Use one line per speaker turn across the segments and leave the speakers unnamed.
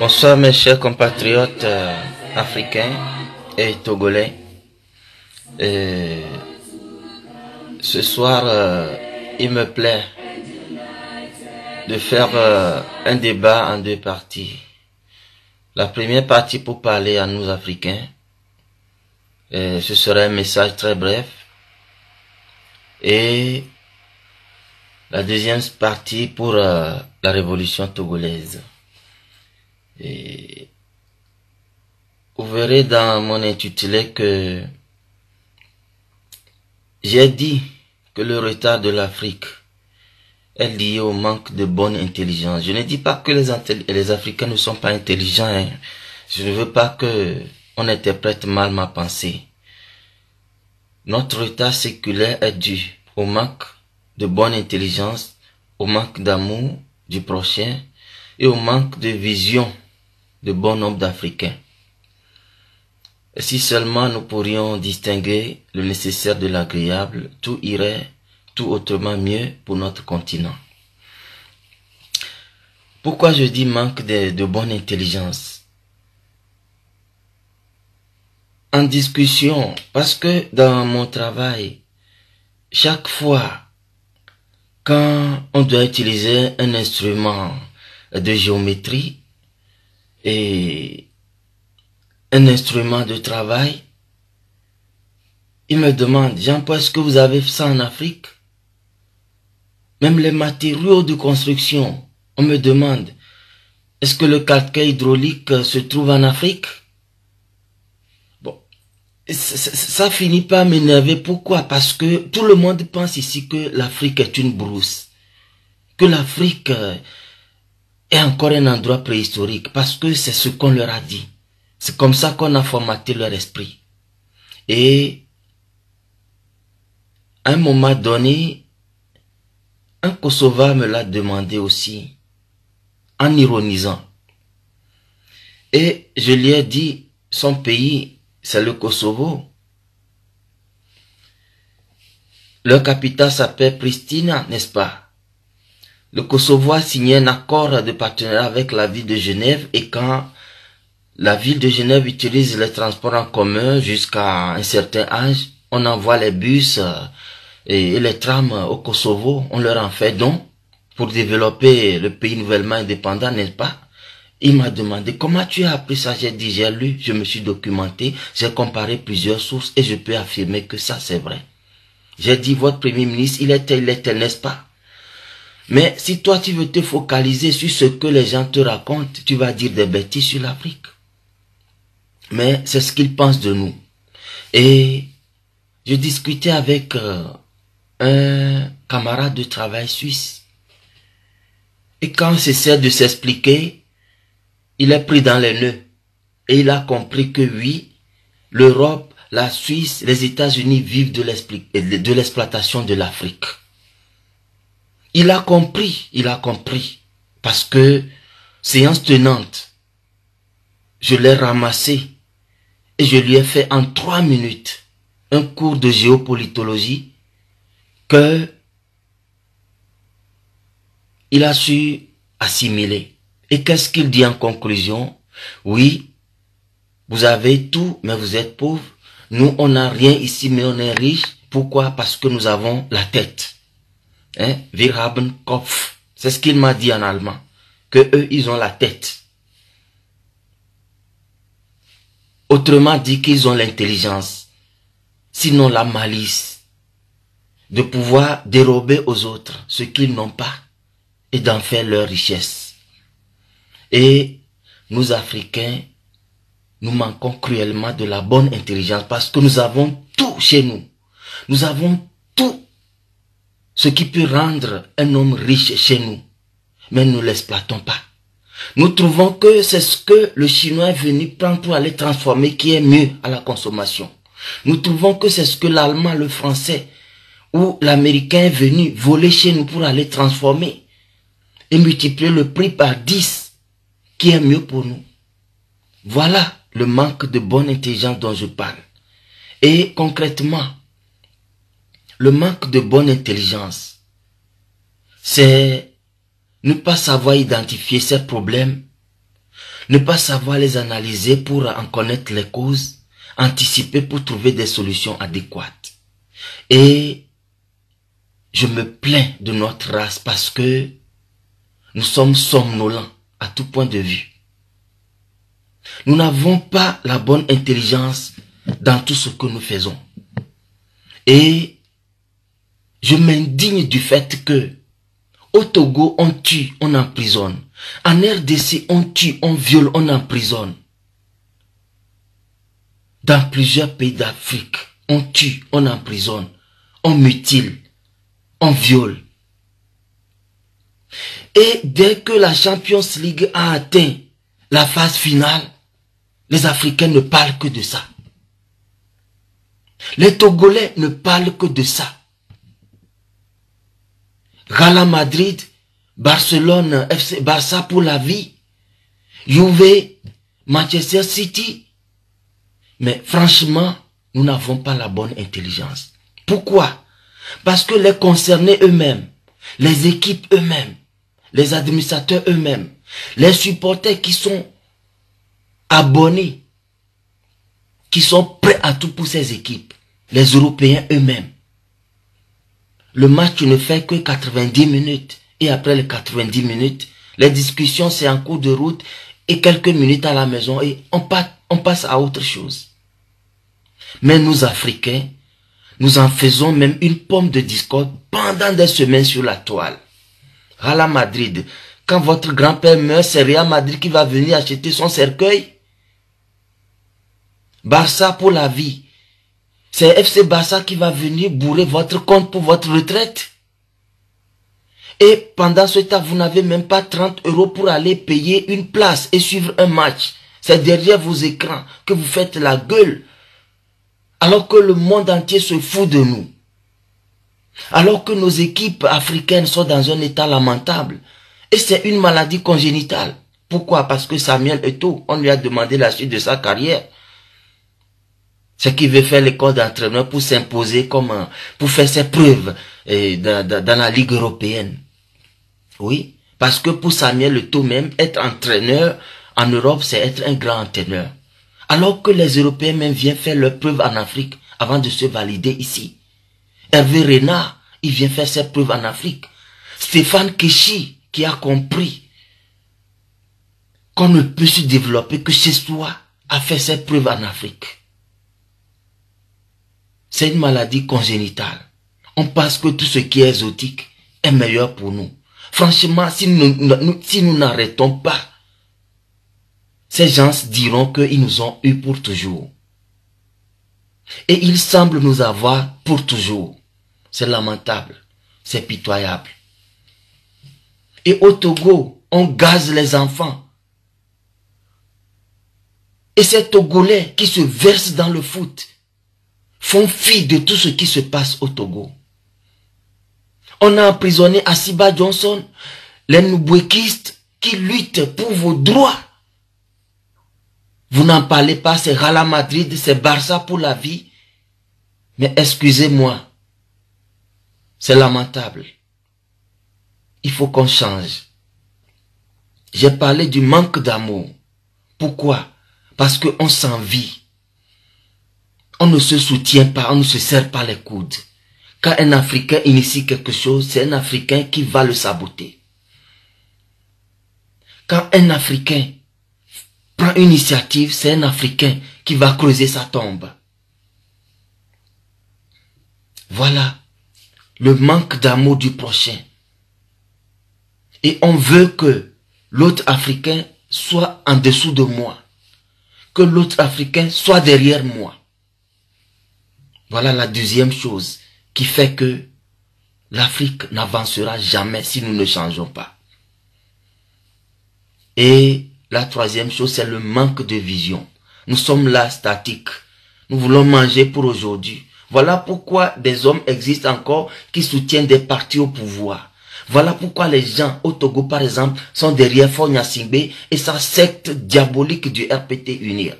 Bonsoir mes chers compatriotes africains et togolais. Ce soir, il me plaît de faire un débat en deux parties. La première partie pour parler à nous Africains. Ce sera un message très bref. Et la deuxième partie pour la révolution togolaise. Et vous verrez dans mon intitulé que j'ai dit que le retard de l'Afrique est lié au manque de bonne intelligence. Je ne dis pas que les Africains ne sont pas intelligents. Hein. Je ne veux pas que on interprète mal ma pensée. Notre retard séculaire est dû au manque de bonne intelligence, au manque d'amour du prochain et au manque de vision de bon nombre d'Africains. Et si seulement nous pourrions distinguer le nécessaire de l'agréable, tout irait tout autrement mieux pour notre continent. Pourquoi je dis manque de bonne intelligence? En discussion, parce que dans mon travail, chaque fois quand on doit utiliser un instrument de géométrie et un instrument de travail, il me demande, Jean-Paul, est-ce que vous avez ça en Afrique? Même les matériaux de construction, on me demande, est-ce que le calcaire hydraulique se trouve en Afrique? Bon, ça finit par m'énerver. Pourquoi? Parce que tout le monde pense ici que l'Afrique est une brousse, que l'Afrique est encore un endroit préhistorique, parce que c'est ce qu'on leur a dit. C'est comme ça qu'on a formaté leur esprit. Et à un moment donné, un Kosovar me l'a demandé aussi, en ironisant. Et je lui ai dit, son pays, c'est le Kosovo. Leur capitale s'appelle Pristina, n'est-ce pas? Le Kosovo a signé un accord de partenariat avec la ville de Genève et quand la ville de Genève utilise les transports en commun jusqu'à un certain âge, on envoie les bus et les trams au Kosovo, on leur en fait don pour développer le pays nouvellement indépendant, n'est-ce pas? Il m'a demandé comment tu as appris ça. J'ai dit j'ai lu, je me suis documenté, j'ai comparé plusieurs sources et je peux affirmer que ça c'est vrai. J'ai dit votre premier ministre il est tel, n'est-ce pas? Mais si toi tu veux te focaliser sur ce que les gens te racontent, tu vas dire des bêtises sur l'Afrique. Mais c'est ce qu'ils pensent de nous. Et je discutais avec un camarade de travail suisse. Et quand on essaie de s'expliquer, il est pris dans les nœuds. Et il a compris que oui, l'Europe, la Suisse, les États-Unis vivent de l'exploitation de l'Afrique. Il a compris. Parce que, séance tenante, je l'ai ramassé et je lui ai fait en 3 minutes un cours de géopolitologie que il a su assimiler. Et qu'est-ce qu'il dit en conclusion? Oui, vous avez tout, mais vous êtes pauvre. Nous, on n'a rien ici, mais on est riche. Pourquoi? Parce que nous avons la tête. Hein? Wir haben Kopf. C'est ce qu'il m'a dit en allemand. Que eux, ils ont la tête. Autrement dit qu'ils ont l'intelligence. Sinon la malice. De pouvoir dérober aux autres ce qu'ils n'ont pas. Et d'en faire leur richesse. Et nous, Africains, nous manquons cruellement de la bonne intelligence parce que nous avons tout chez nous. Nous avons tout ce qui peut rendre un homme riche chez nous. Mais nous ne l'exploitons pas. Nous trouvons que c'est ce que le Chinois est venu prendre pour aller transformer qui est mieux à la consommation. Nous trouvons que c'est ce que l'Allemand, le Français ou l'Américain est venu voler chez nous pour aller transformer et multiplier le prix par 10 qui est mieux pour nous. Voilà le manque de bonne intelligence dont je parle. Et concrètement, le manque de bonne intelligence, c'est ne pas savoir identifier ces problèmes, ne pas savoir les analyser pour en connaître les causes, anticiper pour trouver des solutions adéquates. Et je me plains de notre race parce que nous sommes somnolents à tout point de vue. Nous n'avons pas la bonne intelligence dans tout ce que nous faisons. Et je m'indigne du fait que au Togo, on tue, on emprisonne. En RDC, on tue, on viole, on emprisonne. Dans plusieurs pays d'Afrique, on tue, on emprisonne, on mutile, on viole. Et dès que la Champions League a atteint la phase finale, les Africains ne parlent que de ça. Les Togolais ne parlent que de ça. Real Madrid, Barcelone, FC Barça pour la vie, Juve, Manchester City. Mais franchement, nous n'avons pas la bonne intelligence. Pourquoi? Parce que les concernés eux-mêmes, les équipes eux-mêmes, les administrateurs eux-mêmes, les supporters qui sont abonnés, qui sont prêts à tout pour ces équipes, les Européens eux-mêmes. Le match ne fait que 90 minutes. Et après les 90 minutes, les discussions c'est en cours de route et quelques minutes à la maison et on passe à autre chose. Mais nous Africains, nous en faisons même une pomme de discorde pendant des semaines sur la toile. Real Madrid, quand votre grand-père meurt, c'est Real Madrid qui va venir acheter son cercueil. Barça pour la vie. C'est FC Barça qui va venir bourrer votre compte pour votre retraite. Et pendant ce temps, vous n'avez même pas 30 € pour aller payer une place et suivre un match. C'est derrière vos écrans que vous faites la gueule. Alors que le monde entier se fout de nous. Alors que nos équipes africaines sont dans un état lamentable. Et c'est une maladie congénitale. Pourquoi? Parce que Samuel Eto'o, on lui a demandé la suite de sa carrière. C'est qu'il veut faire l'école d'entraîneur pour s'imposer comme pour faire ses preuves dans la Ligue européenne. Oui, parce que pour Samuel Eto'o même, être entraîneur en Europe, c'est être un grand entraîneur. Alors que les Européens même viennent faire leurs preuves en Afrique avant de se valider ici. Hervé Renard, il vient faire ses preuves en Afrique. Stéphane Keshi, qui a compris qu'on ne peut se développer que chez soi, a fait ses preuves en Afrique. C'est une maladie congénitale. On pense que tout ce qui est exotique est meilleur pour nous. Franchement, si nous n'arrêtons pas, ces gens diront qu'ils nous ont eu pour toujours. Et ils semblent nous avoir pour toujours. C'est lamentable. C'est pitoyable. Et au Togo, on gaze les enfants. Et ces Togolais qui se versent dans le foot font fi de tout ce qui se passe au Togo. On a emprisonné Asiba Johnson, les Noubouékistes qui luttent pour vos droits. Vous n'en parlez pas, c'est Real Madrid, c'est Barça pour la vie. Mais excusez-moi, c'est lamentable. Il faut qu'on change. J'ai parlé du manque d'amour. Pourquoi? Parce qu'on s'envie. On ne se soutient pas, on ne se serre pas les coudes. Quand un Africain initie quelque chose, c'est un Africain qui va le saboter. Quand un Africain prend une initiative, c'est un Africain qui va creuser sa tombe. Voilà le manque d'amour du prochain. Et on veut que l'autre Africain soit en dessous de moi. Que l'autre Africain soit derrière moi. Voilà la deuxième chose qui fait que l'Afrique n'avancera jamais si nous ne changeons pas. Et la troisième chose, c'est le manque de vision. Nous sommes là statiques. Nous voulons manger pour aujourd'hui. Voilà pourquoi des hommes existent encore qui soutiennent des partis au pouvoir. Voilà pourquoi les gens au Togo, par exemple, sont derrière Faure Gnassingbé et sa secte diabolique du RPT Unir.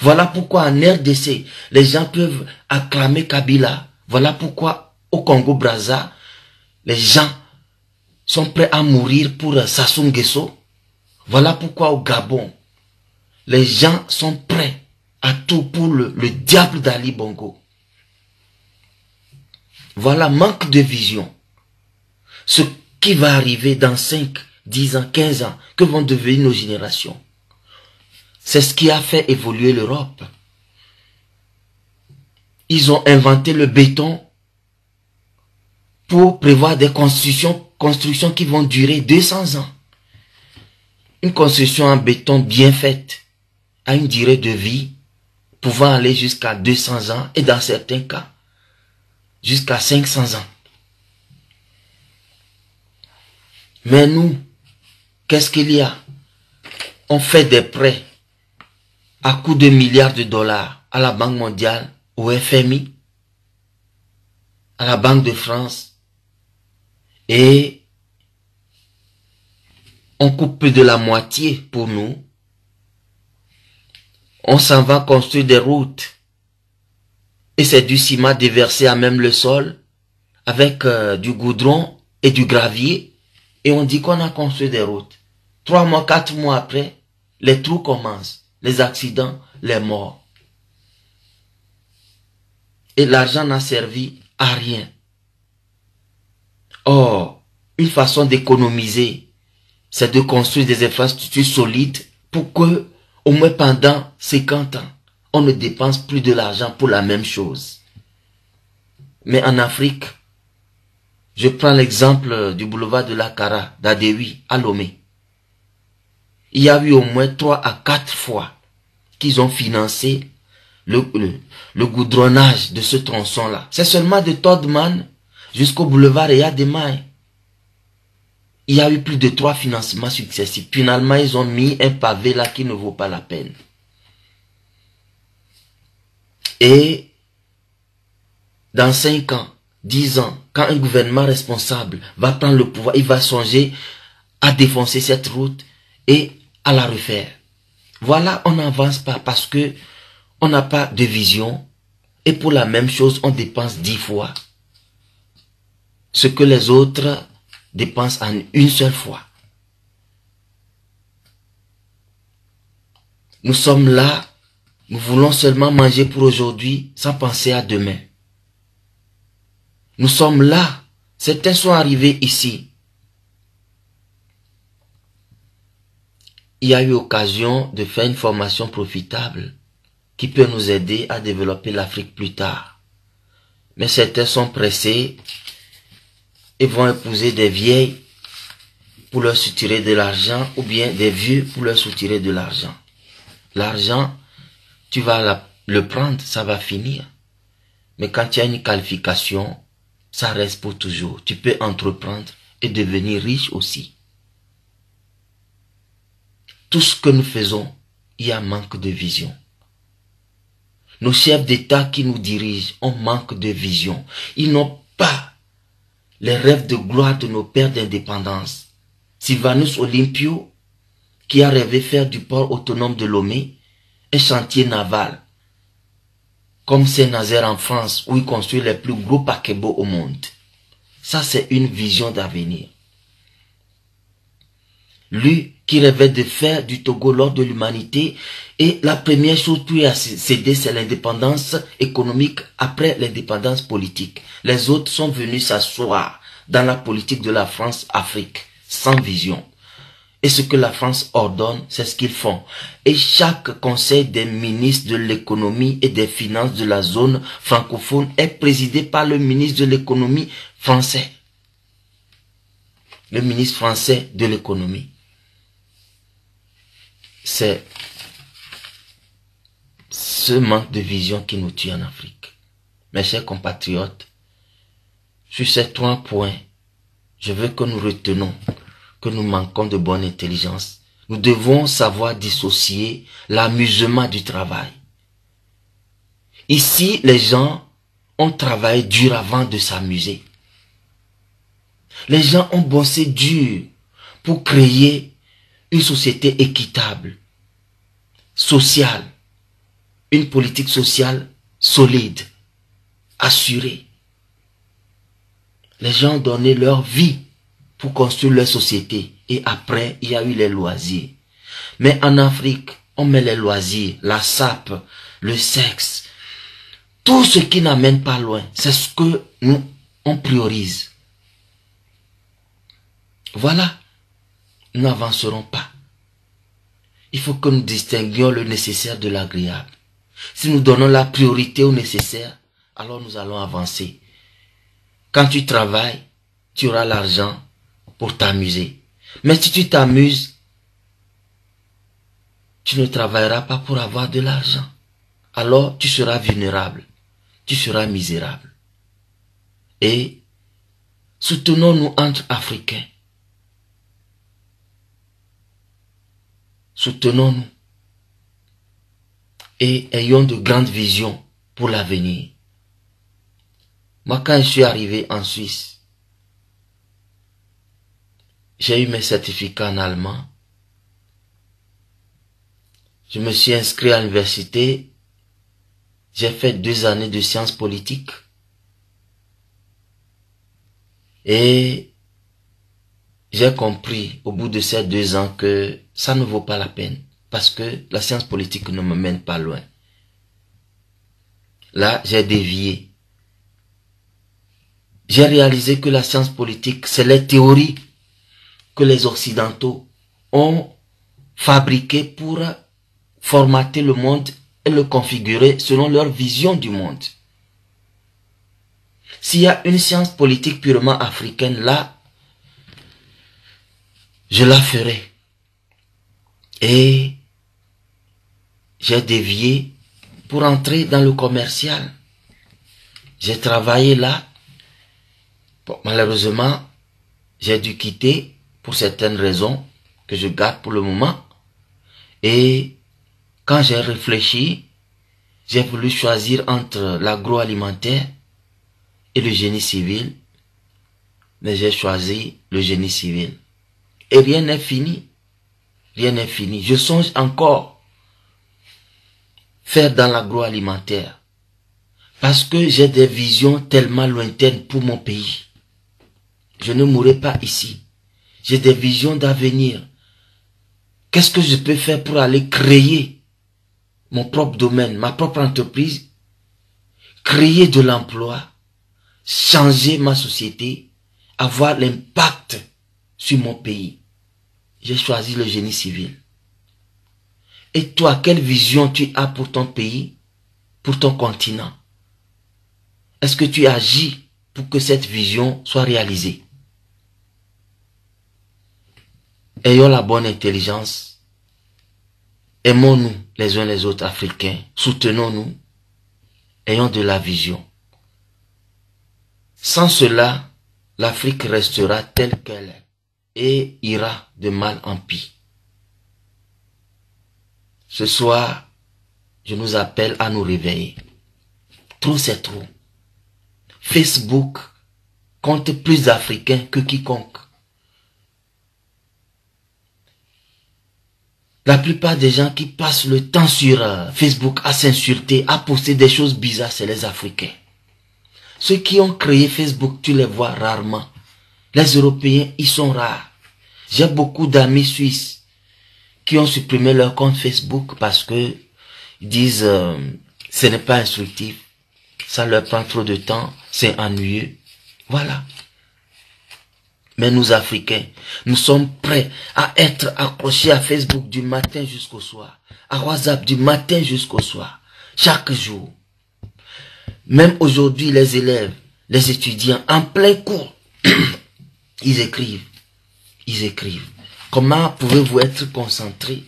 Voilà pourquoi en RDC, les gens peuvent acclamer Kabila. Voilà pourquoi au Congo-Brazza, les gens sont prêts à mourir pour Sassou Nguesso. Voilà pourquoi au Gabon, les gens sont prêts à tout pour le diable d'Ali Bongo. Voilà, manque de vision. Ce qui va arriver dans 5, 10 ans, 15 ans, que vont devenir nos générations. C'est ce qui a fait évoluer l'Europe. Ils ont inventé le béton pour prévoir des constructions qui vont durer 200 ans. Une construction en béton bien faite a une durée de vie pouvant aller jusqu'à 200 ans et dans certains cas, jusqu'à 500 ans. Mais nous, qu'est-ce qu'il y a? On fait des prêts à coût de milliards de dollars à la Banque mondiale, au FMI, à la Banque de France, et on coupe plus de la moitié pour nous. On s'en va construire des routes et c'est du ciment déversé à même le sol avec du goudron et du gravier et on dit qu'on a construit des routes. 3 mois, 4 mois après, les trous commencent, les accidents, les morts. Et l'argent n'a servi à rien. Or, une façon d'économiser, c'est de construire des infrastructures solides pour que, au moins pendant 50 ans, on ne dépense plus de l'argent pour la même chose. Mais en Afrique, je prends l'exemple du boulevard de la Kara, d'Adewi, à Lomé. Il y a eu au moins 3 à 4 fois qu'ils ont financé le goudronnage de ce tronçon-là. C'est seulement de Todman jusqu'au boulevard Eyademaye. Il y a eu plus de 3 financements successifs. Finalement, ils ont mis un pavé là qui ne vaut pas la peine. Et dans 5 ans, 10 ans, quand un gouvernement responsable va prendre le pouvoir, il va songer à défoncer cette route et à la refaire. Voilà, on n'avance pas parce que on n'a pas de vision et pour la même chose, on dépense 10 fois ce que les autres dépensent en une seule fois. Nous sommes là, nous voulons seulement manger pour aujourd'hui sans penser à demain. Nous sommes là, certains sont arrivés ici. Il y a eu occasion de faire une formation profitable qui peut nous aider à développer l'Afrique plus tard. Mais certains sont pressés et vont épouser des vieilles pour leur soutirer de l'argent ou bien des vieux pour leur soutirer de l'argent. L'argent, tu vas le prendre, ça va finir. Mais quand tu as une qualification, ça reste pour toujours. Tu peux entreprendre et devenir riche aussi. Tout ce que nous faisons, il y a un manque de vision. Nos chefs d'État qui nous dirigent ont manque de vision. Ils n'ont pas les rêves de gloire de nos pères d'indépendance. Sylvanus Olympio, qui a rêvé faire du port autonome de Lomé un chantier naval, comme Saint-Nazaire en France, où il construit les plus gros paquebots au monde. Ça, c'est une vision d'avenir. Lui, qui rêvait de faire du Togo l'ordre de l'humanité, et la première chose pour lui céder, c'est l'indépendance économique après l'indépendance politique. Les autres sont venus s'asseoir dans la politique de la France-Afrique, sans vision. Et ce que la France ordonne, c'est ce qu'ils font. Et chaque conseil des ministres de l'économie et des finances de la zone francophone est présidé par le ministre de l'économie français. Le ministre français de l'économie. C'est ce manque de vision qui nous tue en Afrique. Mes chers compatriotes, sur ces 3 points, je veux que nous retenons que nous manquons de bonne intelligence. Nous devons savoir dissocier l'amusement du travail. Ici, les gens ont travaillé dur avant de s'amuser. Les gens ont bossé dur pour créer une société équitable, sociale, une politique sociale solide, assurée. Les gens ont donné leur vie pour construire leur société. et après, il y a eu les loisirs. Mais en Afrique, on met les loisirs, la sape, le sexe, tout ce qui n'amène pas loin. C'est ce que nous, on priorise. Voilà, nous n'avancerons pas. Il faut que nous distinguions le nécessaire de l'agréable. Si nous donnons la priorité au nécessaire, alors nous allons avancer. Quand tu travailles, tu auras l'argent pour t'amuser. Mais si tu t'amuses, tu ne travailleras pas pour avoir de l'argent. Alors tu seras vulnérable, tu seras misérable. Et soutenons-nous entre Africains. Soutenons-nous et ayons de grandes visions pour l'avenir. Moi, quand je suis arrivé en Suisse, j'ai eu mes certificats en allemand. Je me suis inscrit à l'université. J'ai fait 2 années de sciences politiques. Et j'ai compris au bout de ces 2 ans que ça ne vaut pas la peine. Parce que la science politique ne me mène pas loin. Là, j'ai dévié. J'ai réalisé que la science politique, c'est les théories que les Occidentaux ont fabriquées pour formater le monde et le configurer selon leur vision du monde. S'il y a une science politique purement africaine, là, je la ferai. Et j'ai dévié pour entrer dans le commercial. J'ai travaillé là. Bon, malheureusement, j'ai dû quitter pour certaines raisons que je garde pour le moment. Et quand j'ai réfléchi, j'ai voulu choisir entre l'agroalimentaire et le génie civil. Mais j'ai choisi le génie civil. Et rien n'est fini. Rien n'est fini. Je songe encore faire dans l'agroalimentaire. Parce que j'ai des visions tellement lointaines pour mon pays. Je ne mourrai pas ici. J'ai des visions d'avenir. Qu'est-ce que je peux faire pour aller créer mon propre domaine, ma propre entreprise, créer de l'emploi, changer ma société, avoir l'impact sur mon pays. J'ai choisi le génie civil. Et toi, quelle vision tu as pour ton pays, pour ton continent? Est-ce que tu agis pour que cette vision soit réalisée? Ayons la bonne intelligence. Aimons-nous les uns les autres Africains. Soutenons-nous. Ayons de la vision. Sans cela, l'Afrique restera telle qu'elle est et ira de mal en pis. Ce soir, je nous appelle à nous réveiller. Trop c'est trop. Facebook compte plus d'Africains que quiconque. La plupart des gens qui passent le temps sur Facebook à s'insulter, à poster des choses bizarres, c'est les Africains. Ceux qui ont créé Facebook, tu les vois rarement. Les Européens, ils sont rares. J'ai beaucoup d'amis suisses qui ont supprimé leur compte Facebook parce que ils disent ce n'est pas instructif, ça leur prend trop de temps, c'est ennuyeux. Voilà. Mais nous Africains, nous sommes prêts à être accrochés à Facebook du matin jusqu'au soir, à WhatsApp du matin jusqu'au soir, chaque jour. Même aujourd'hui, les élèves, les étudiants, en plein cours, ils écrivent. Comment pouvez-vous être concentrés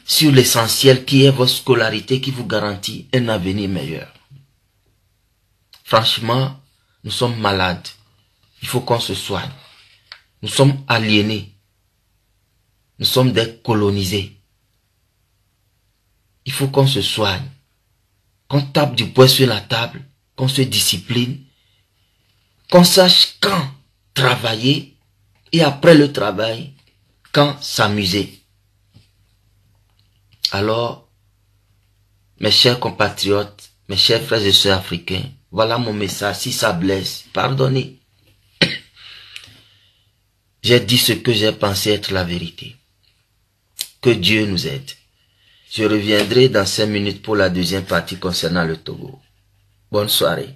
sur l'essentiel qui est votre scolarité qui vous garantit un avenir meilleur? Franchement, nous sommes malades. Il faut qu'on se soigne. Nous sommes aliénés. Nous sommes des colonisés. Il faut qu'on se soigne. Qu'on tape du poing sur la table. Qu'on se discipline. Qu'on sache quand travailler. Et après le travail, quand s'amuser. Alors, mes chers compatriotes, mes chers frères et sœurs africains, voilà mon message. Si ça blesse, pardonnez. J'ai dit ce que j'ai pensé être la vérité. Que Dieu nous aide. Je reviendrai dans 5 minutes pour la deuxième partie concernant le Togo. Bonne soirée.